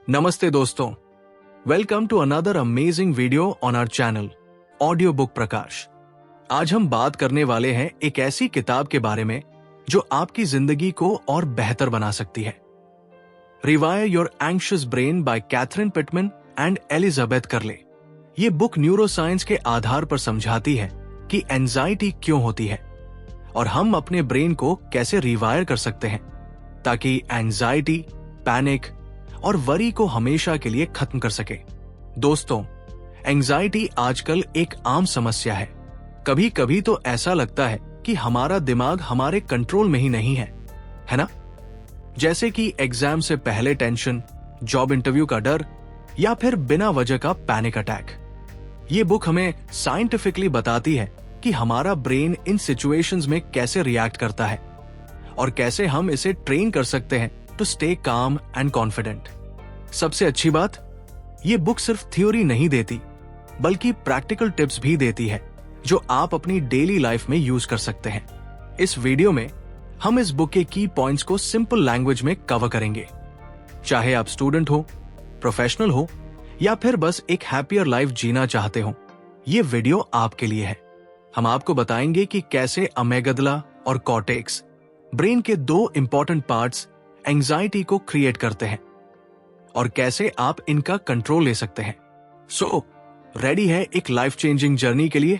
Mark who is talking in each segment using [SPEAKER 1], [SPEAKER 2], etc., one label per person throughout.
[SPEAKER 1] नमस्ते दोस्तों, welcome to another amazing video on our channel audio book Prakash. आज हम बात करने वाले हैं एक ऐसी किताब के बारे में जो आपकी जिंदगी को और बेहतर बना सकती है। Rewire your anxious brain by Catherine Pittman and Elizabeth Karle. ये बुक न्यूरोसाइंस के आधार पर समझाती है कि एंजाइटी क्यों होती है और हम अपने ब्रेन को कैसे रिवायर कर सकते हैं ताकि एंजाइटी, पैनिक और वरी को हमेशा के लिए खत्म कर सके। दोस्तों, एंजाइटी आजकल एक आम समस्या है। कभी कभी तो ऐसा लगता है कि हमारा दिमाग हमारे कंट्रोल में ही नहीं है ना? जैसे कि एग्जाम से पहले टेंशन, जॉब इंटरव्यू का डर या फिर बिना वजह का पैनिक अटैक। ये बुक हमें साइंटिफिकली बताती है कि हमारा ब्रेन इन सिचुएशंस में कैसे रिएक्ट करता है और कैसे हम इसे ट्रेन कर सकते हैं to stay calm and confident. सबसे अच्छी बात, ये बुक सिर्फ थ्योरी नहीं देती बल्कि प्रैक्टिकल टिप्स भी देती है जो आप अपनी डेली लाइफ में यूज कर सकते हैं। इस वीडियो में हम इस बुक के की पॉइंट्स को सिंपल लैंग्वेज में कवर करेंगे। चाहे आप स्टूडेंट हो, प्रोफेशनल हो या फिर बस एक हैप्पियर लाइफ जीना चाहते हो, ये वीडियो आपके लिए है। हम आपको बताएंगे कि कैसे अमेगडला और कॉर्टेक्स, ब्रेन के दो इंपॉर्टेंट पार्ट्स, एंजाइटी को क्रिएट करते हैं और कैसे आप इनका कंट्रोल ले सकते हैं। सो रेडी है एक लाइफ चेंजिंग जर्नी के लिए?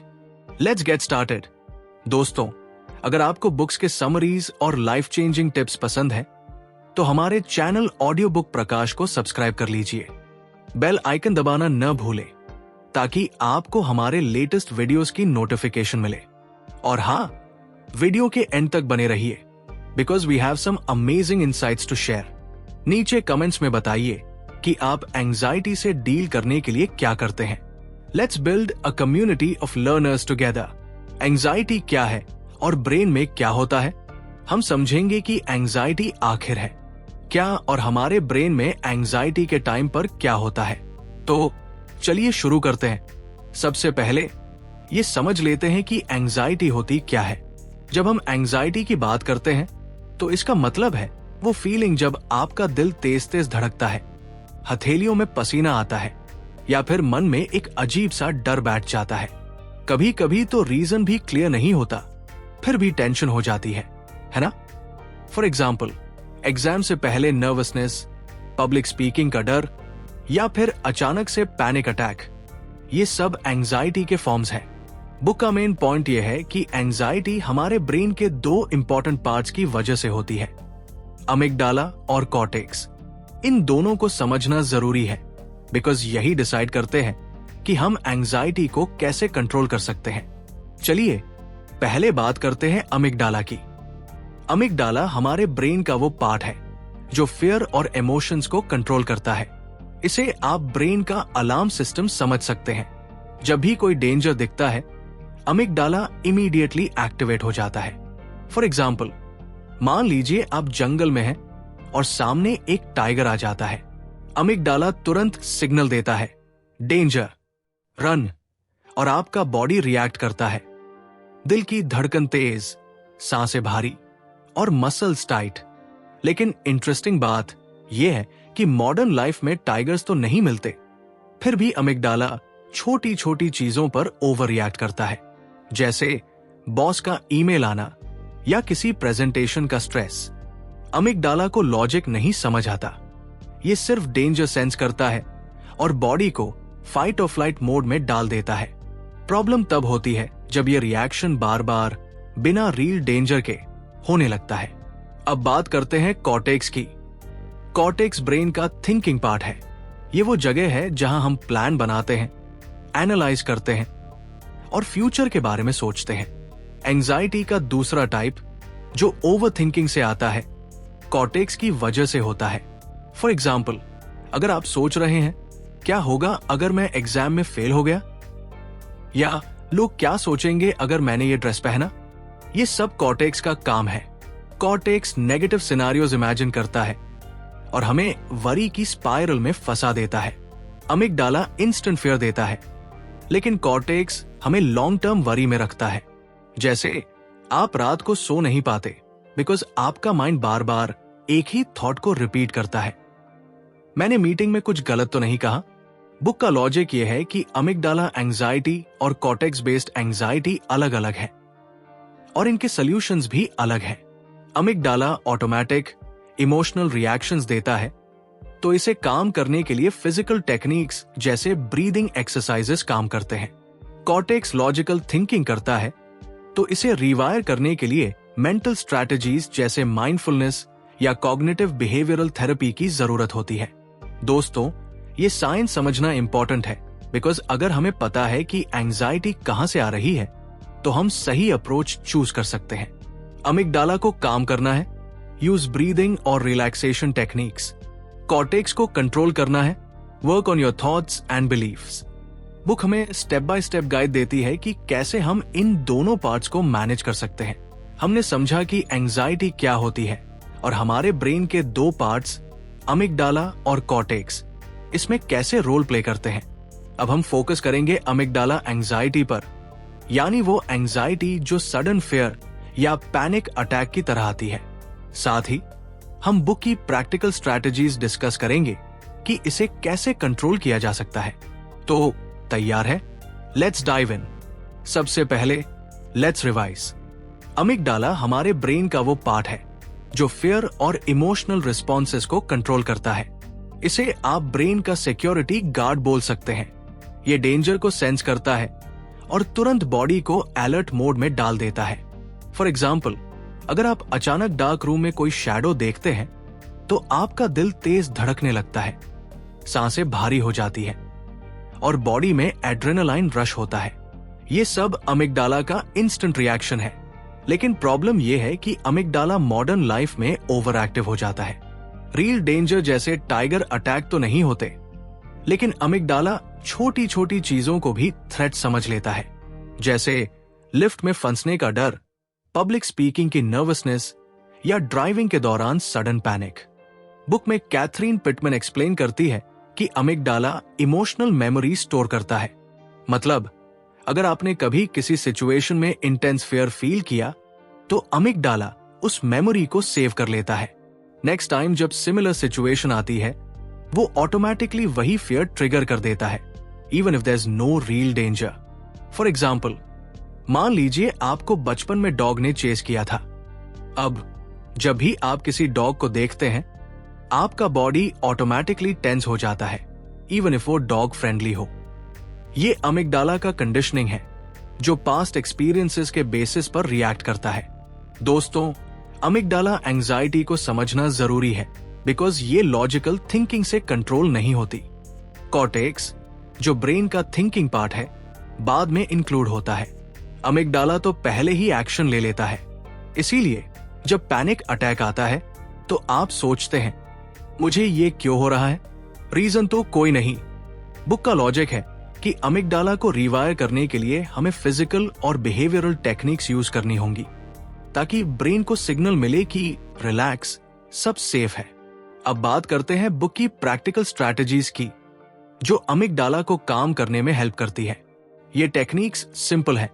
[SPEAKER 1] Let's get started. दोस्तों, अगर आपको बुक्स के समरीज और लाइफ चेंजिंग टिप्स पसंद है तो हमारे चैनल ऑडियो बुक प्रकाश को सब्सक्राइब कर लीजिए। बेल आइकन दबाना न भूलें ताकि आपको हमारे लेटेस्ट वीडियोस की नोटिफिकेशन मिले। और हाँ, वीडियो के एंड तक बने रहिए because we have some amazing insights to share. नीचे कमेंट्स में बताइए कि आप एंजाइटी से डील करने के लिए क्या करते हैं। Let's build a community of learners together. Anxiety क्या है और ब्रेन में क्या होता है, हम समझेंगे कि एंजाइटी आखिर है क्या और हमारे ब्रेन में एंजाइटी के टाइम पर क्या होता है। तो चलिए शुरू करते हैं। सबसे पहले ये समझ लेते हैं कि एंजाइटी होती क्या है। जब हम एंजाइटी की बात करते हैं तो इसका मतलब है वो फीलिंग जब आपका दिल तेज तेज धड़कता है, हथेलियों में पसीना आता है या फिर मन में एक अजीब सा डर बैठ जाता है। कभी कभी तो रीजन भी क्लियर नहीं होता, फिर भी टेंशन हो जाती है ना? फॉर एग्जाम्पल, एग्जाम से पहले नर्वसनेस, पब्लिक स्पीकिंग का डर या फिर अचानक से पैनिक अटैक, ये सब एंजाइटी के फॉर्म्स हैं। बुक का मेन पॉइंट यह है कि एंजाइटी हमारे ब्रेन के दो इंपॉर्टेंट पार्ट्स की वजह से होती है, अमिगडाला और कॉर्टेक्स। इन दोनों को समझना जरूरी है बिकॉज यही डिसाइड करते हैं कि हम एंजाइटी को कैसे कंट्रोल कर सकते हैं। चलिए पहले बात करते हैं अमिगडाला की। अमिगडाला हमारे ब्रेन का वो पार्ट है जो फियर और इमोशंस को कंट्रोल करता है। इसे आप ब्रेन का अलार्म सिस्टम समझ सकते हैं। जब भी कोई डेंजर दिखता है, अमिगडाला इमीडिएटली एक्टिवेट हो जाता है। फॉर एग्जाम्पल, मान लीजिए आप जंगल में हैं और सामने एक टाइगर आ जाता है। अमिगडाला तुरंत सिग्नल देता है, डेंजर, रन, और आपका बॉडी रिएक्ट करता है। दिल की धड़कन तेज, सांसें भारी और मसल्स टाइट। लेकिन इंटरेस्टिंग बात यह है कि मॉडर्न लाइफ में टाइगर्स तो नहीं मिलते, फिर भी अमिगडाला छोटी छोटी चीजों पर ओवर रिएक्ट करता है, जैसे बॉस का ईमेल आना या किसी प्रेजेंटेशन का स्ट्रेस। अमिगडाला को लॉजिक नहीं समझ आता, ये सिर्फ डेंजर सेंस करता है और बॉडी को फाइट और फ्लाइट मोड में डाल देता है। प्रॉब्लम तब होती है जब ये रिएक्शन बार बार बिना रियल डेंजर के होने लगता है। अब बात करते हैं कॉर्टेक्स की। कॉर्टेक्स ब्रेन का थिंकिंग पार्ट है। ये वो जगह है जहां हम प्लान बनाते हैं, एनालाइज करते हैं और फ्यूचर के बारे में सोचते हैं। एंजाइटी का दूसरा टाइप जो ओवर थिंकिंग से आता है, कॉर्टेक्स की वजह से होता है। फॉर एग्जाम्पल, अगर आप सोच रहे हैं क्या होगा अगर मैं एग्जाम में फेल हो गया, या लोग क्या सोचेंगे अगर मैंने ये ड्रेस पहना, ये सब कॉर्टेक्स का काम है। कॉर्टेक्स नेगेटिव सिनारियोज इमेजिन करता है और हमें वरी की स्पाइरल में फंसा देता है। अमिगडाला इंस्टेंट फियर देता है, लेकिन कॉर्टेक्स हमें लॉन्ग टर्म वरी में रखता है। जैसे आप रात को सो नहीं पाते बिकॉज आपका माइंड बार बार एक ही थॉट को रिपीट करता है। मैंने मीटिंग में कुछ गलत तो नहीं कहा? बुक का लॉजिक ये है कि अमिगडाला एंजाइटी और कॉर्टेक्स बेस्ड एंजाइटी अलग अलग है और इनके सॉल्यूशंस भी अलग हैं। अमिगडाला ऑटोमेटिक इमोशनल रिएक्शंस देता है, तो इसे काम करने के लिए फिजिकल टेक्निक्स जैसे ब्रीदिंग एक्सरसाइजेस काम करते हैं। कॉर्टेक्स लॉजिकल थिंकिंग करता है, तो इसे रिवायर करने के लिए मेंटल स्ट्रैटेजीज जैसे माइंडफुलनेस या कॉग्निटिव बिहेवियरल थेरेपी की जरूरत होती है। दोस्तों, ये साइंस समझना इंपॉर्टेंट है, बिकॉज अगर हमें पता है कि एंजाइटी कहां से आ रही है, तो हम सही अप्रोच चूज कर सकते हैं। अमिगडाला को काम करना है, यूज ब्रीदिंग और रिलैक्सेशन टेक्निक्स। कॉर्टेक्स को कंट्रोल करना है, work on your thoughts and beliefs. Book हमें स्टेप बाय स्टेप गाइड देती है कि कैसे हम इन दोनों पार्ट्स को मैनेज कर सकते हैं। हमने समझा कि एंजाइटी क्या होती है और हमारे ब्रेन के दो पार्ट्स अमिगडाला और कॉर्टेक्स इसमें कैसे रोल प्ले करते हैं। अब हम फोकस करेंगे अमिगडाला एंजाइटी पर, यानी वो एंजाइटी जो सडन फियर या पैनिक अटैक की तरह आती है। साथ ही हम बुक की प्रैक्टिकल स्ट्रैटेजीज डिस्कस करेंगे कि इसे कैसे कंट्रोल किया जा सकता है। तो तैयार है? Let's dive in. सबसे पहले लेट्स रिवाइज। अमिगडाला हमारे ब्रेन का वो पार्ट है जो फियर और इमोशनल रिस्पॉन्सेस को कंट्रोल करता है। इसे आप ब्रेन का सिक्योरिटी गार्ड बोल सकते हैं। ये डेंजर को सेंस करता है और तुरंत बॉडी को अलर्ट मोड में डाल देता है। फॉर एग्जाम्पल, अगर आप अचानक डार्क रूम में कोई शैडो देखते हैं, तो आपका दिल तेज धड़कने लगता है, सांसें भारी हो जाती है और बॉडी में एड्रेनालाइन रश होता है। ये सब अमिगडाला का इंस्टेंट रिएक्शन है। लेकिन प्रॉब्लम यह है कि अमिगडाला मॉडर्न लाइफ में ओवर एक्टिव हो जाता है। रियल डेंजर जैसे टाइगर अटैक तो नहीं होते, लेकिन अमिगडाला छोटी छोटी चीजों को भी थ्रेट समझ लेता है, जैसे लिफ्ट में फंसने का डर, पब्लिक स्पीकिंग की नर्वसनेस या ड्राइविंग के दौरान सडन पैनिक। बुक में कैथरीन पिटमैन एक्सप्लेन करती है कि अमिगडाला इमोशनल मेमोरी स्टोर करता है। मतलब, अगर आपने कभी किसी सिचुएशन में इंटेंस फियर फील किया, तो अमिगडाला उस मेमोरी को सेव कर लेता है। नेक्स्ट टाइम जब सिमिलर सिचुएशन आती है, वो ऑटोमेटिकली वही फियर ट्रिगर कर देता है, even if there is no real danger. For example, मान लीजिए आपको बचपन में डॉग ने चेस किया था। अब जब भी आप किसी डॉग को देखते हैं, आपका बॉडी ऑटोमेटिकली टेंस हो जाता है, इवन इफ वो डॉग फ्रेंडली हो। ये अमिगडाला का कंडीशनिंग है जो पास्ट एक्सपीरियंसेस के बेसिस पर रिएक्ट करता है। दोस्तों, अमिगडाला एंजाइटी को समझना जरूरी है, बिकॉज ये लॉजिकल थिंकिंग से कंट्रोल नहीं होती। कॉर्टेक्स, जो ब्रेन का थिंकिंग पार्ट है, बाद में इंक्लूड होता है। अमिगडाला तो पहले ही एक्शन ले लेता है। इसीलिए जब पैनिक अटैक आता है, तो आप सोचते हैं, मुझे ये क्यों हो रहा है? रीजन तो कोई नहीं। बुक का लॉजिक है कि अमिगडाला को रिवायर करने के लिए हमें फिजिकल और बिहेवियरल टेक्निक्स यूज करनी होंगी, ताकि ब्रेन को सिग्नल मिले कि रिलैक्स, सब सेफ है। अब बात करते हैं बुक की प्रैक्टिकल स्ट्रैटेजीज की, जो अमिगडाला को काम करने में हेल्प करती है। ये टेक्निक्स सिंपल है,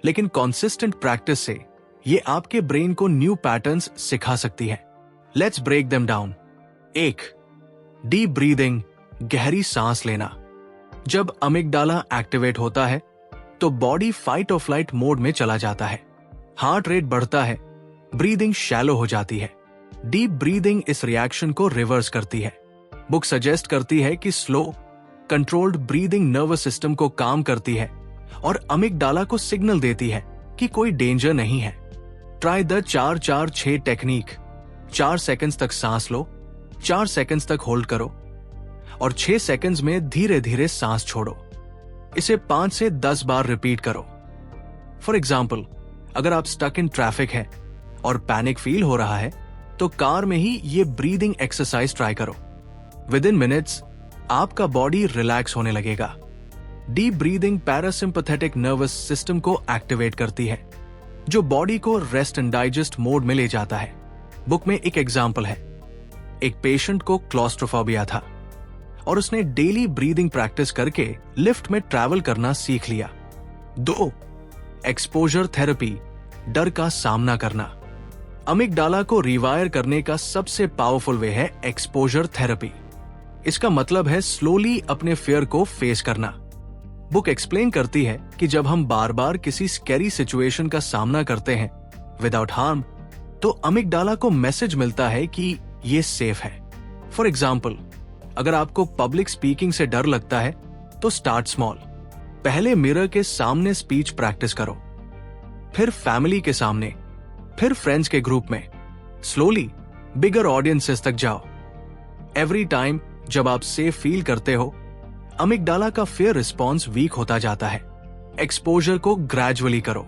[SPEAKER 1] लेकिन कॉन्सिस्टेंट प्रैक्टिस से ये आपके ब्रेन को न्यू पैटर्न्स सिखा सकती है। Let's break them down. 1. Deep breathing, गहरी सांस लेना। जब अमिगडाला एक्टिवेट होता है, तो बॉडी फाइट और फ्लाइट मोड में चला जाता है। हार्ट रेट बढ़ता है, ब्रीदिंग शैलो हो जाती है। डीप ब्रीदिंग इस रिएक्शन को रिवर्स करती है। बुक सजेस्ट करती है कि slow, controlled breathing nervous system को काम करती है और अमिगडाला को सिग्नल देती है कि कोई डेंजर नहीं है। Try the 4-4-6 technique. 4 सेकंड्स तक सांस लो, 4 सेकंड्स तक होल्ड करो और 6 सेकंड्स में धीरे धीरे सांस छोड़ो। इसे 5 से 10 बार रिपीट करो। फॉर एग्जाम्पल, अगर आप स्टक इन ट्रैफिक है और पैनिक फील हो रहा है, तो कार में ही ये ब्रीदिंग एक्सरसाइज ट्राई करो। विद इन मिनट्स आपका बॉडी रिलैक्स होने लगेगा। Deep breathing parasympathetic nervous system को एक्टिवेट करती है, जो बॉडी को रेस्ट एंड डाइजेस्ट मोड में ले जाता है। बुक में एक एग्जाम्पल है। एक पेशेंट को क्लॉस्ट्रोफोबिया था और उसने डेली ब्रीदिंग प्रैक्टिस करके लिफ्ट में ट्रैवल करना सीख लिया। 2. एक्सपोजर थेरेपी, डर का सामना करना। अमिगडाला को रिवायर करने का सबसे पावरफुल वे है एक्सपोजर थेरेपी। इसका मतलब है स्लोली अपने फियर को फेस करना। बुक एक्सप्लेन करती है कि जब हम बार बार किसी स्कैरी सिचुएशन का सामना करते हैं विदाउट हार्म, तो अमिगडाला को मैसेज मिलता है कि ये सेफ है। फॉर एग्जाम्पल, अगर आपको पब्लिक स्पीकिंग से डर लगता है तो स्टार्ट स्मॉल। पहले मिरर के सामने स्पीच प्रैक्टिस करो, फिर फैमिली के सामने, फिर फ्रेंड्स के ग्रुप में। स्लोली बिगर ऑडियंसेस तक जाओ। एवरी टाइम जब आप सेफ फील करते हो, अमिगडाला का फियर रिस्पॉन्स वीक होता जाता है। एक्सपोजर को ग्रेजुअली करो,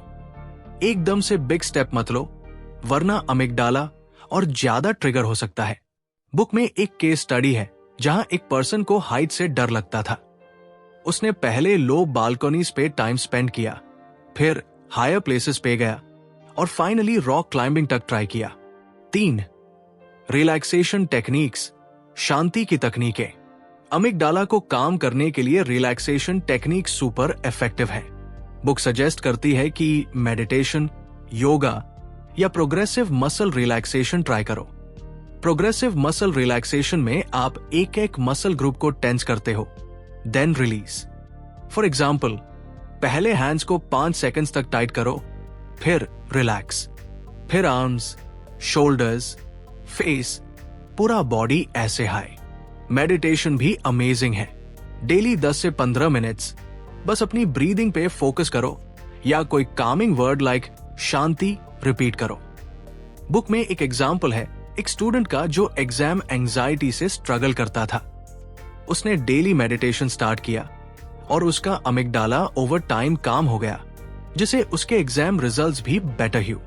[SPEAKER 1] एकदम से बिग स्टेप मत लो, वरना अमिगडाला और ज्यादा ट्रिगर हो सकता है। बुक में एक केस स्टडी है जहां एक पर्सन को हाइट से डर लगता था। उसने पहले लो बालकनीज पे टाइम स्पेंड किया, फिर हायर प्लेसेस पे गया और फाइनली रॉक क्लाइंबिंग तक ट्राई किया। 3. रिलैक्सेशन टेक्निक्स, शांति की तकनीकें। अमिगडाला को काम करने के लिए रिलैक्सेशन टेक्निक सुपर इफेक्टिव है। बुक सजेस्ट करती है कि मेडिटेशन, योगा या प्रोग्रेसिव मसल रिलैक्सेशन ट्राई करो। प्रोग्रेसिव मसल रिलैक्सेशन में आप एक एक मसल ग्रुप को टेंस करते हो, देन रिलीज। फॉर एग्जाम्पल, पहले हैंड्स को 5 सेकंड्स तक टाइट करो, फिर रिलैक्स, फिर आर्म्स, शोल्डर्स, फेस, पूरा बॉडी ऐसे हाई। मेडिटेशन भी अमेजिंग है। डेली 10 से 15 मिनट्स बस अपनी ब्रीदिंग पे फोकस करो या कोई कामिंग वर्ड लाइक शांति रिपीट करो। बुक में एक एग्जाम्पल है एक स्टूडेंट का जो एग्जाम एंजाइटी से स्ट्रगल करता था। उसने डेली मेडिटेशन स्टार्ट किया और उसका अमिगडाला ओवर टाइम काम हो गया, जिससे उसके एग्जाम रिजल्ट्स भी बेटर हुए।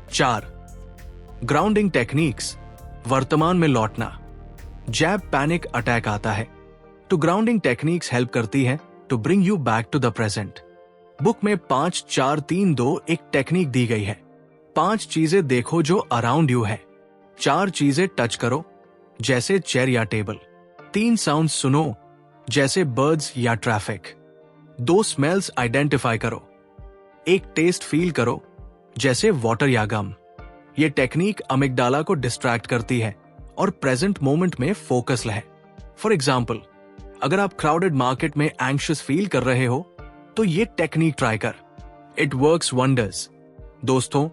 [SPEAKER 1] 4. ग्राउंडिंग टेक्निक्स, वर्तमान में लौटना। जब पैनिक अटैक आता है तो ग्राउंडिंग टेक्निक्स हेल्प करती है to bring you back to the present. Book में 5, 4, 3, 2 एक टेक्निक दी गई है। 5 चीजें देखो जो अराउंड यू है, 4 चीजें टच करो जैसे चेयर या टेबल, 3 साउंड सुनो जैसे बर्ड्स या ट्रैफिक, 2 स्मेल्स आइडेंटिफाई करो, 1 टेस्ट फील करो जैसे वाटर या गम। ये टेक्निक अमिगडाला को डिस्ट्रैक्ट करती है और प्रेजेंट मोमेंट में फोकस रहे। फॉर एग्जाम्पल, अगर आप क्राउडेड मार्केट में एंग्शियस फील कर रहे हो तो ये टेक्निक ट्राई कर, इट वर्क्स वंडर्स। दोस्तों,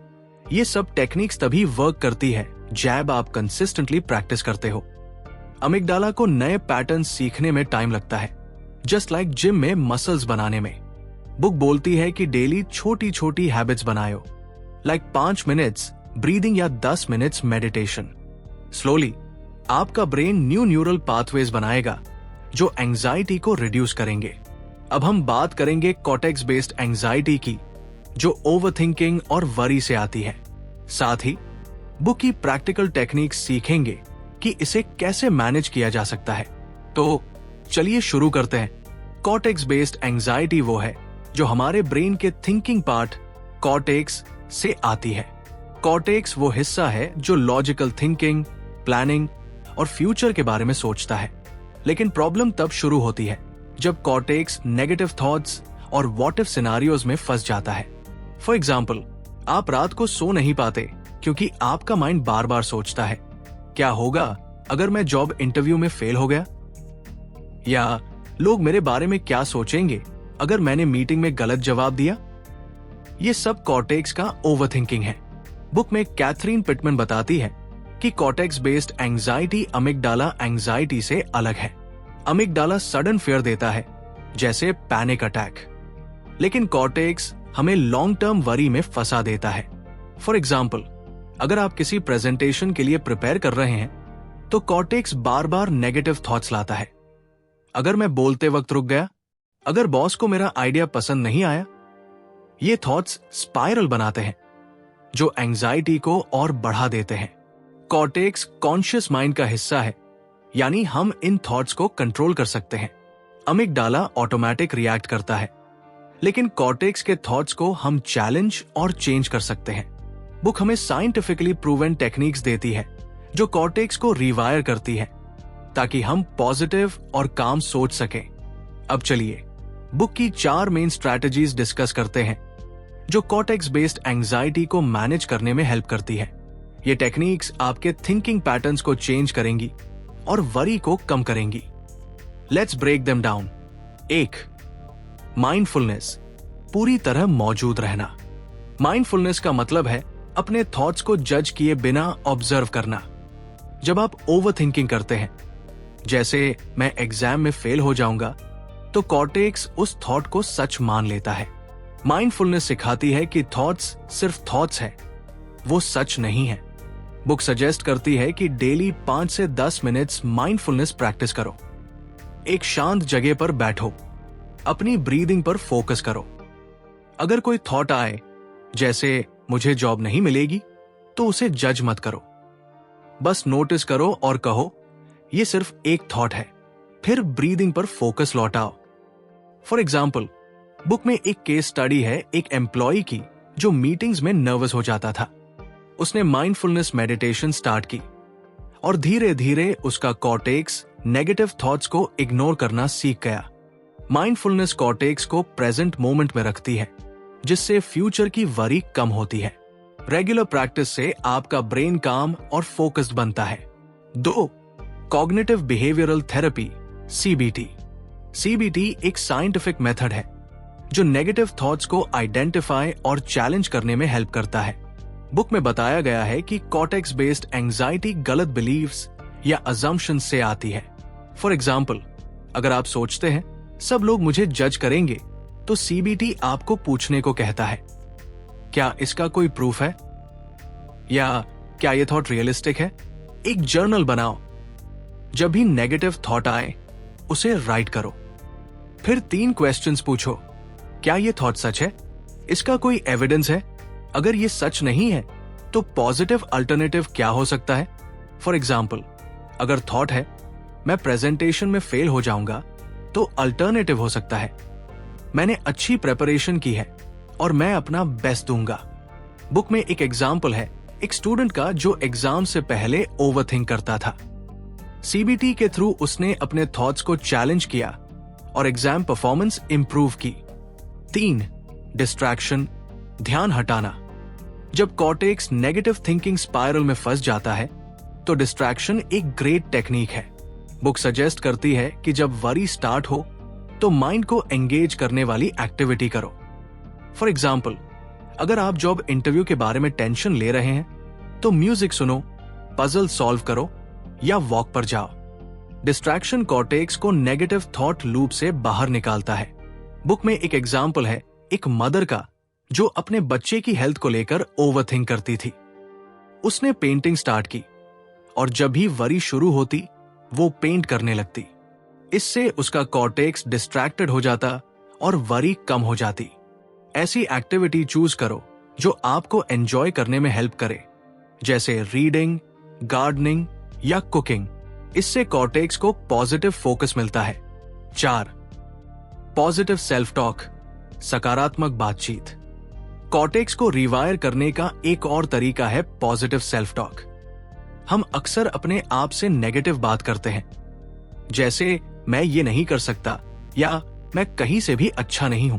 [SPEAKER 1] ये सब टेक्निक्स तभी वर्क करती है जब आप कंसिस्टेंटली प्रैक्टिस करते हो। अमिगडाला को नए पैटर्न सीखने में टाइम लगता है, जस्ट लाइक जिम में मसल्स बनाने में। बुक बोलती है कि डेली छोटी छोटी हैबिट्स बनाओ, लाइक 5 मिनट्स ब्रीदिंग या 10 मिनट्स मेडिटेशन। स्लोली आपका ब्रेन न्यू न्यूरल पाथवेज बनाएगा जो एंजाइटी को रिड्यूस करेंगे। अब हम बात करेंगे कॉर्टेक्स बेस्ड एंजाइटी की, जो ओवरथिंकिंग और वरी से आती है। साथ ही बुक की प्रैक्टिकल टेक्निक्स सीखेंगे कि इसे कैसे मैनेज किया जा सकता है। तो चलिए शुरू करते हैं। कॉर्टेक्स बेस्ड एंजाइटी वो है जो हमारे ब्रेन के थिंकिंग पार्ट कॉर्टेक्स से आती है। कॉर्टेक्स वो हिस्सा है जो लॉजिकल थिंकिंग, प्लानिंग और फ्यूचर के बारे में सोचता है। लेकिन प्रॉब्लम तब शुरू होती है जब कॉर्टेक्स नेगेटिव थॉट्स और व्हाट इफ सिनेरियोज में फंस जाता है। फॉर एग्जाम्पल, आप रात को सो नहीं पाते क्योंकि आपका माइंड बार बार सोचता है, क्या होगा अगर मैं जॉब इंटरव्यू में फेल हो गया, या लोग मेरे बारे में क्या सोचेंगे अगर मैंने मीटिंग में गलत जवाब दिया। ये सब कॉर्टेक्स का ओवरथिंकिंग है। बुक में कैथरीन पिटमैन बताती है कि cortex based anxiety amygdala anxiety से अलग है। अमिगडाला सडन फियर देता है, जैसे पैनिक अटैक, लेकिन कॉर्टेक्स हमें लॉन्ग टर्म वरी में फंसा देता है। फॉर एग्जाम्पल, अगर आप किसी प्रेजेंटेशन के लिए प्रिपेयर कर रहे हैं तो कॉर्टेक्स बार बार नेगेटिव थॉट्स लाता है। अगर मैं बोलते वक्त रुक गया, अगर बॉस को मेरा आइडिया पसंद नहीं आया, ये थॉट्स स्पाइरल बनाते हैं जो एंजाइटी को और बढ़ा देते हैं। कॉर्टेक्स कॉन्शियस माइंड का हिस्सा है, यानी हम इन थॉट्स को कंट्रोल कर सकते हैं। अमिगडाला ऑटोमेटिक रिएक्ट करता है, लेकिन कॉर्टेक्स के थॉट्स को हम चैलेंज और चेंज कर सकते हैं। बुक हमें साइंटिफिकली प्रूवन टेक्निक्स देती है जो कॉर्टेक्स को रिवायर करती है ताकि हम पॉजिटिव और काम सोच सकें। अब चलिए बुक की 4 मेन स्ट्रैटेजीज डिस्कस करते हैं जो कॉर्टेक्स बेस्ड एंजाइटी को मैनेज करने में हेल्प करती है। ये टेक्निक्स आपके थिंकिंग पैटर्न्स को चेंज करेंगी और वरी को कम करेंगी। Let's break them down. 1. Mindfulness, पूरी तरह मौजूद रहना। माइंडफुलनेस का मतलब है अपने थॉट्स को जज किए बिना ऑब्जर्व करना। जब आप ओवरथिंकिंग करते हैं, जैसे मैं एग्जाम में फेल हो जाऊंगा, तो कॉर्टेक्स उस थॉट को सच मान लेता है। माइंडफुलनेस सिखाती है कि थॉट्स सिर्फ थॉट्स हैं, वो सच नहीं है। बुक सजेस्ट करती है कि डेली 5 से 10 मिनट्स माइंडफुलनेस प्रैक्टिस करो। एक शांत जगह पर बैठो, अपनी ब्रीदिंग पर फोकस करो। अगर कोई थॉट आए, जैसे मुझे जॉब नहीं मिलेगी, तो उसे जज मत करो। बस नोटिस करो और कहो, यह सिर्फ एक थॉट है। फिर ब्रीदिंग पर फोकस लौटाओ। फॉर एग्जाम्पल, बुक में एक केस स्टडी है एक एम्प्लॉय की जो मीटिंग्स में नर्वस हो जाता था। उसने माइंडफुलनेस मेडिटेशन स्टार्ट की और धीरे धीरे उसका कॉर्टेक्स नेगेटिव थॉट्स को इग्नोर करना सीख गया। माइंडफुलनेस कॉर्टेक्स को प्रेजेंट मोमेंट में रखती है, जिससे फ्यूचर की वरी कम होती है। रेगुलर प्रैक्टिस से आपका ब्रेन काम और फोकस्ड बनता है। 2. Cognitive behavioural therapy, CBT। CBT एक साइंटिफिक मेथड है जो नेगेटिव थॉट्स को आइडेंटिफाई और चैलेंज करने में हेल्प करता है। बुक में बताया गया है कि कॉर्टेक्स बेस्ड एंजाइटी गलत बिलीव्स या अजम्पशंस से आती है। फॉर एग्जाम्पल, अगर आप सोचते हैं सब लोग मुझे जज करेंगे, तो CBT आपको पूछने को कहता है, क्या इसका कोई प्रूफ है, या क्या यह थॉट रियलिस्टिक है। एक जर्नल बनाओ, जब भी नेगेटिव थॉट आए उसे राइट करो। फिर 3 क्वेश्चंस पूछो, क्या यह थॉट सच है, इसका कोई एविडेंस है, अगर ये सच नहीं है तो पॉजिटिव अल्टरनेटिव क्या हो सकता है। फॉर एग्जाम्पल, अगर थॉट है मैं प्रेजेंटेशन में फेल हो जाऊंगा, तो अल्टरनेटिव हो सकता है मैंने अच्छी प्रेपरेशन की है और मैं अपना बेस्ट दूंगा। बुक में एक एग्जाम्पल है एक स्टूडेंट का जो एग्जाम से पहले ओवरथिंक करता था। CBT के थ्रू उसने अपने थॉट्स को चैलेंज किया और एग्जाम परफॉर्मेंस इंप्रूव की। 3. डिस्ट्रैक्शन, ध्यान हटाना। जब कॉर्टेक्स नेगेटिव थिंकिंग स्पाइरल में फंस जाता है, तो डिस्ट्रैक्शन एक ग्रेट टेक्निक है। बुक सजेस्ट करती है कि जब वरी स्टार्ट हो, तो माइंड को एंगेज करने वाली एक्टिविटी करो। फॉर एग्जाम्पल, अगर आप जॉब इंटरव्यू के बारे में टेंशन ले रहे हैं, तो म्यूजिक सुनो, पजल सॉल्व करो या वॉक पर जाओ। डिस्ट्रैक्शन कॉर्टेक्स को नेगेटिव थॉट लूप से बाहर निकालता है। बुक में एक एग्जाम्पल है एक मदर का जो अपने बच्चे की हेल्थ को लेकर ओवरथिंक करती थी। उसने पेंटिंग स्टार्ट की और जब भी वरी शुरू होती, वो पेंट करने लगती। इससे उसका कॉर्टेक्स डिस्ट्रैक्टेड हो जाता और वरी कम हो जाती। ऐसी एक्टिविटी चूज करो जो आपको एंजॉय करने में हेल्प करे, जैसे रीडिंग, गार्डनिंग या कुकिंग। इससे कॉर्टेक्स को पॉजिटिव फोकस मिलता है। 4. पॉजिटिव सेल्फ टॉक, सकारात्मक बातचीत। कॉर्टेक्स को रिवायर करने का एक और तरीका है पॉजिटिव सेल्फ टॉक। हम अक्सर अपने आप से नेगेटिव बात करते हैं, जैसे मैं ये नहीं कर सकता या मैं कहीं से भी अच्छा नहीं हूं।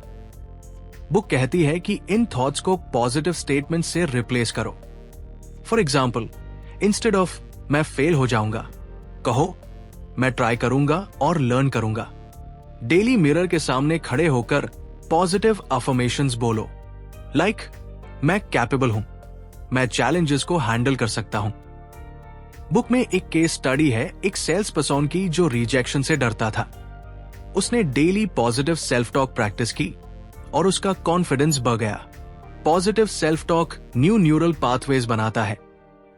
[SPEAKER 1] बुक कहती है कि इन थॉट्स को पॉजिटिव स्टेटमेंट से रिप्लेस करो। फॉर एग्जाम्पल, इंस्टेड ऑफ मैं फेल हो जाऊंगा, कहो मैं ट्राई करूंगा और लर्न करूंगा। डेली मिरर के सामने खड़े होकर पॉजिटिव अफर्मेशंस बोलो, लाइक मैं कैपेबल हूं, मैं चैलेंजेस को हैंडल कर सकता हूं। बुक में एक केस स्टडी है एक सेल्स पर्सन की जो रिजेक्शन से डरता था। उसने daily positive self talk practice की और उसका कॉन्फिडेंस बढ़ गया। Positive self talk new neural pathways बनाता है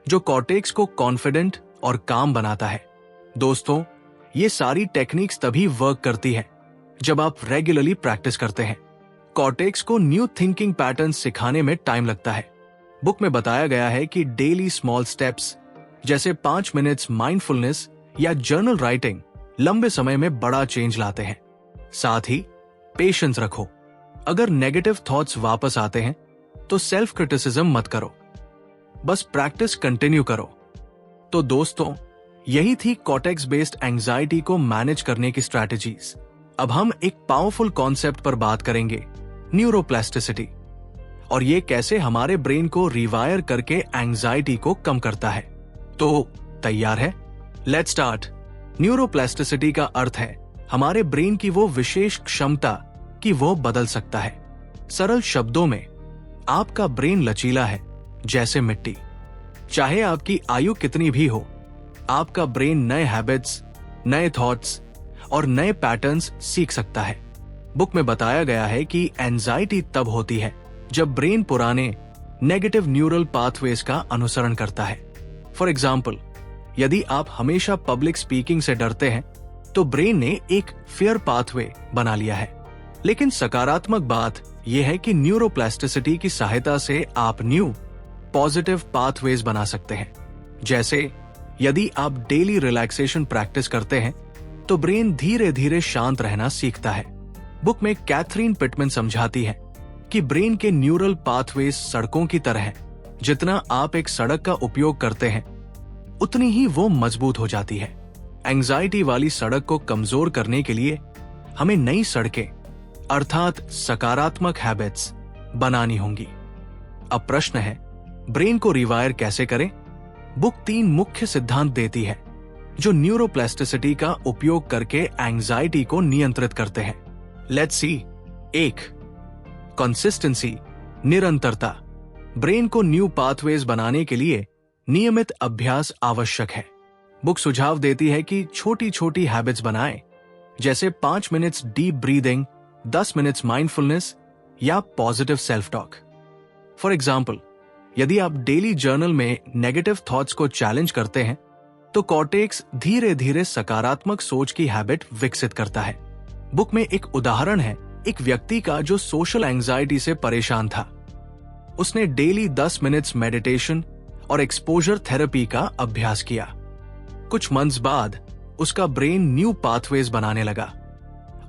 [SPEAKER 1] जो कॉर्टेक्स को कॉन्फिडेंट और काम बनाता है। दोस्तों, ये सारी टेक्निक्स तभी वर्क करती है जब आप रेगुलरली प्रैक्टिस करते हैं। कॉर्टेक्स को न्यू थिंकिंग पैटर्न सिखाने में टाइम लगता है। बुक में बताया गया है कि डेली स्मॉल स्टेप्स जैसे 5 मिनट्स माइंडफुलनेस या जर्नल राइटिंग लंबे समय में बड़ा चेंज लाते हैं। साथ ही पेशेंस रखो। अगर नेगेटिव थॉट्स वापस आते हैं तो सेल्फ क्रिटिसिज्म मत करो, बस प्रैक्टिस कंटिन्यू करो। तो दोस्तों, यही थी कॉर्टेक्स बेस्ड एंजाइटी को मैनेज करने की स्ट्रैटेजीज। अब हम एक पावरफुल कॉन्सेप्ट पर बात करेंगे, न्यूरोप्लास्टिसिटी, और ये कैसे हमारे ब्रेन को रिवायर करके एंजाइटी को कम करता है। तो तैयार है? Let's start. न्यूरोप्लास्टिसिटी का अर्थ है हमारे ब्रेन की वो विशेष क्षमता कि वो बदल सकता है। सरल शब्दों में, आपका ब्रेन लचीला है जैसे मिट्टी। चाहे आपकी आयु कितनी भी हो, आपका ब्रेन नए हैबिट्स, नए थॉट्स और नए पैटर्न्स सीख सकता है। बुक में बताया गया है कि एंजाइटी तब होती है जब ब्रेन पुराने नेगेटिव न्यूरल पाथवेज का अनुसरण करता है। फॉर एग्जाम्पल, यदि आप हमेशा पब्लिक स्पीकिंग से डरते हैं तो ब्रेन ने एक फियर पाथवे बना लिया है। लेकिन सकारात्मक बात यह है कि न्यूरोप्लास्टिसिटी की सहायता से आप न्यू पॉजिटिव पाथवेज बना सकते हैं। जैसे यदि आप डेली रिलैक्सेशन प्रैक्टिस करते हैं तो ब्रेन धीरे धीरे शांत रहना सीखता है। बुक में कैथरीन पिटमैन समझाती है कि ब्रेन के न्यूरल पाथवेज सड़कों की तरह हैं। जितना आप एक सड़क का उपयोग करते हैं उतनी ही वो मजबूत हो जाती है। एंजाइटी वाली सड़क को कमजोर करने के लिए हमें नई सड़कें अर्थात सकारात्मक हैबिट्स बनानी होंगी। अब प्रश्न है, ब्रेन को रिवायर कैसे करें? बुक 3 मुख्य सिद्धांत देती है जो न्यूरोप्लास्टिसिटी का उपयोग करके एंजाइटी को नियंत्रित करते हैं। Let's see. 1. कंसिस्टेंसी, निरंतरता। ब्रेन को न्यू पाथवेज बनाने के लिए नियमित अभ्यास आवश्यक है। बुक सुझाव देती है कि छोटी छोटी हैबिट्स बनाएं, जैसे 5 minutes deep breathing, 10 minutes mindfulness या positive self talk. For example, यदि आप डेली जर्नल में नेगेटिव थॉट्स को चैलेंज करते हैं तो कॉर्टेक्स धीरे धीरे सकारात्मक सोच की हैबिट विकसित करता है। बुक में एक उदाहरण है एक व्यक्ति का जो सोशल एंजाइटी से परेशान था। उसने डेली 10 मिनट्स मेडिटेशन और एक्सपोजर थेरेपी का अभ्यास किया। कुछ मंथ्स बाद उसका ब्रेन न्यू पाथवेज बनाने लगा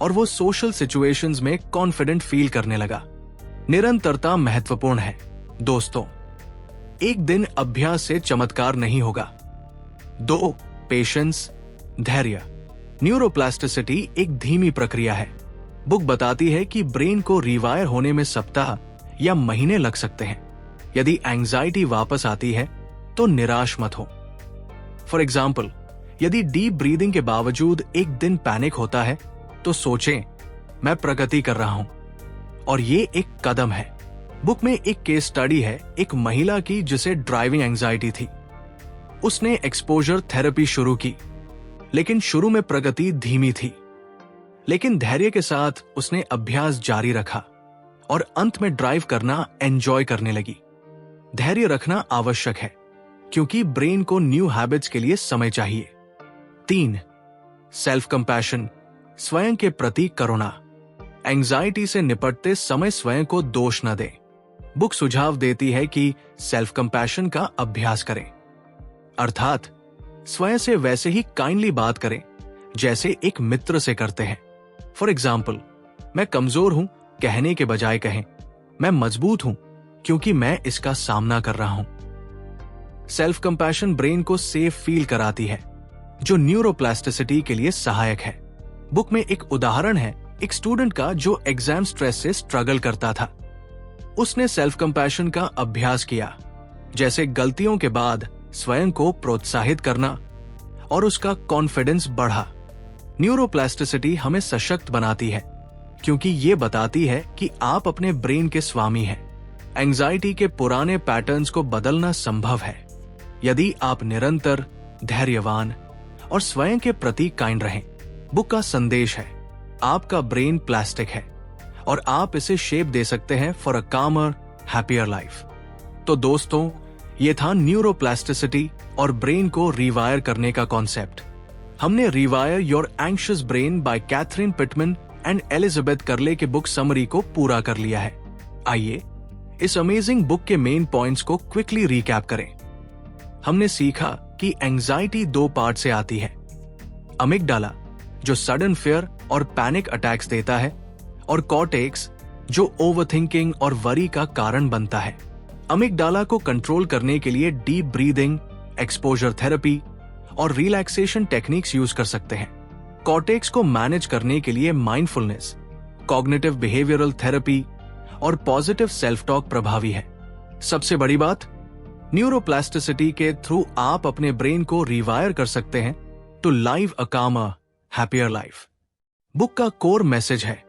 [SPEAKER 1] और वो सोशल सिचुएशंस में कॉन्फिडेंट फील करने लगा। निरंतरता महत्वपूर्ण है दोस्तों। एक दिन अभ्यास से चमत्कार नहीं होगा। 2. पेशेंस, धैर्य। न्यूरोप्लास्टिसिटी एक धीमी प्रक्रिया है। बुक बताती है कि ब्रेन को रिवायर होने में सप्ताह या महीने लग सकते हैं। यदि एंजाइटी वापस आती है तो निराश मत हो। फॉर एग्जाम्पल, यदि डीप ब्रीदिंग के बावजूद एक दिन पैनिक होता है तो सोचें, मैं प्रगति कर रहा हूं और ये एक कदम है। बुक में एक केस स्टडी है एक महिला की जिसे ड्राइविंग एंजाइटी थी। उसने एक्सपोजर थेरेपी शुरू की, लेकिन शुरू में प्रगति धीमी थी। लेकिन धैर्य के साथ उसने अभ्यास जारी रखा और अंत में ड्राइव करना एंजॉय करने लगी। धैर्य रखना आवश्यक है क्योंकि ब्रेन को न्यू हैबिट्स के लिए समय चाहिए। 3. सेल्फ कंपैशन, स्वयं के प्रति करुणा। एंजाइटी से निपटते समय स्वयं को दोष न दें। बुक सुझाव देती है कि सेल्फ कंपैशन का अभ्यास करें, अर्थात स्वयं से वैसे ही काइंडली बात करें जैसे एक मित्र से करते हैं। फॉर एग्जाम्पल, मैं कमजोर हूं कहने के बजाय कहें, मैं मजबूत हूं क्योंकि मैं इसका सामना कर रहा हूं। सेल्फ कंपैशन ब्रेन को सेफ फील कराती है, जो न्यूरोप्लास्टिसिटी के लिए सहायक है। बुक में एक उदाहरण है एक स्टूडेंट का जो एग्जाम स्ट्रेस से स्ट्रगल करता था। उसने सेल्फ कंपैशन का अभ्यास किया, जैसे गलतियों के बाद स्वयं को प्रोत्साहित करना, और उसका कॉन्फिडेंस बढ़ा। न्यूरोप्लास्टिसिटी हमें सशक्त बनाती है क्योंकि ये बताती है कि आप अपने ब्रेन के स्वामी हैं। एंजाइटी के पुराने पैटर्न्स को बदलना संभव है यदि आप निरंतर, धैर्यवान और स्वयं के प्रति काइंड रहें। बुक का संदेश है, आपका ब्रेन प्लास्टिक है और आप इसे शेप दे सकते हैं फॉर अ कामर, हैप्पियर लाइफ। तो दोस्तों, ये था न्यूरोप्लास्टिसिटी और ब्रेन को रिवायर करने का कॉन्सेप्ट। हमने rewire your anxious brain by Catherine Pittman and Elizabeth Karle के बुक समरी को पूरा कर लिया है। आइए इस अमेजिंग बुक के मेन पॉइंट्स को क्विकली रिकैप करें। हमने सीखा कि एंजाइटी 2 पार्ट से आती है। अमिगडाला जो सडन फियर और पैनिक अटैक्स देता है, और कॉर्टेक्स जो ओवरथिंकिंग और वरी का कारण बनता है। अमिगडाला को कंट्रोल करने के लिए डीप ब्रीदिंग, एक्सपोजर थेरेपी और रिलैक्सेशन टेक्निक्स यूज कर सकते हैं। कॉर्टेक्स को मैनेज करने के लिए माइंडफुलनेस, कॉग्निटिव बिहेवियरल थेरेपी और पॉजिटिव सेल्फ टॉक प्रभावी है। सबसे बड़ी बात, न्यूरोप्लास्टिसिटी के थ्रू आप अपने ब्रेन को रिवायर कर सकते हैं टू लाइव अ कामर, हैप्पियर लाइफ। बुक का कोर मैसेज है,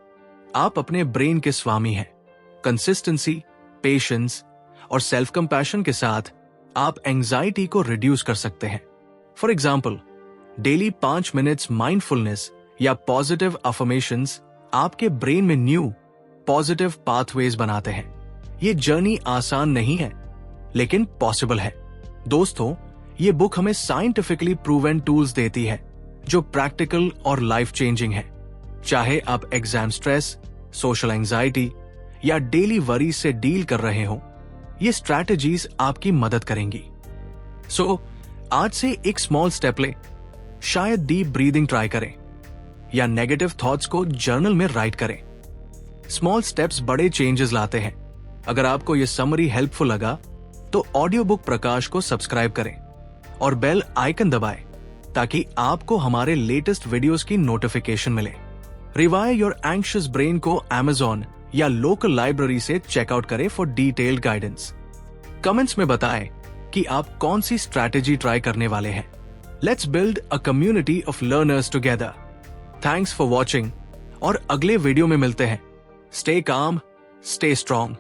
[SPEAKER 1] आप अपने ब्रेन के स्वामी हैं। कंसिस्टेंसी, पेशेंस और सेल्फ कंपैशन के साथ आप एंजाइटी को रिड्यूस कर सकते हैं। For example, daily 5 minutes mindfulness या पॉजिटिव अफर्मेशंस आपके ब्रेन में न्यू पॉजिटिव पाथवेज बनाते हैं। ये जर्नी आसान नहीं है, लेकिन पॉसिबल है। दोस्तों, ये बुक हमें साइंटिफिकली प्रूवन टूल्स देती है जो प्रैक्टिकल और लाइफ चेंजिंग है। चाहे आप एग्जाम स्ट्रेस, सोशल एंजाइटी या डेली वरी से डील कर रहे हो, ये स्ट्रैटेजीज आपकी मदद करेंगी। सो आज से एक स्मॉल स्टेप ले, शायद डीप ब्रीदिंग ट्राई करें या नेगेटिव थॉट्स को जर्नल में राइट करें। स्मॉल स्टेप्स बड़े चेंजेस लाते हैं। अगर आपको यह समरी हेल्पफुल लगा तो ऑडियो बुक प्रकाश को सब्सक्राइब करें और बेल आइकन दबाएं ताकि आपको हमारे लेटेस्ट वीडियोस की नोटिफिकेशन मिले। रिवाइव योर एंग्शियस ब्रेन को Amazon या लोकल लाइब्रेरी से चेकआउट करें फॉर डिटेल्ड गाइडेंस। कमेंट्स में बताएं कि आप कौन सी स्ट्रैटेजी ट्राई करने वाले हैं। Let's build a community of learners together. Thanks for watching और अगले वीडियो में मिलते हैं। Stay calm, stay strong.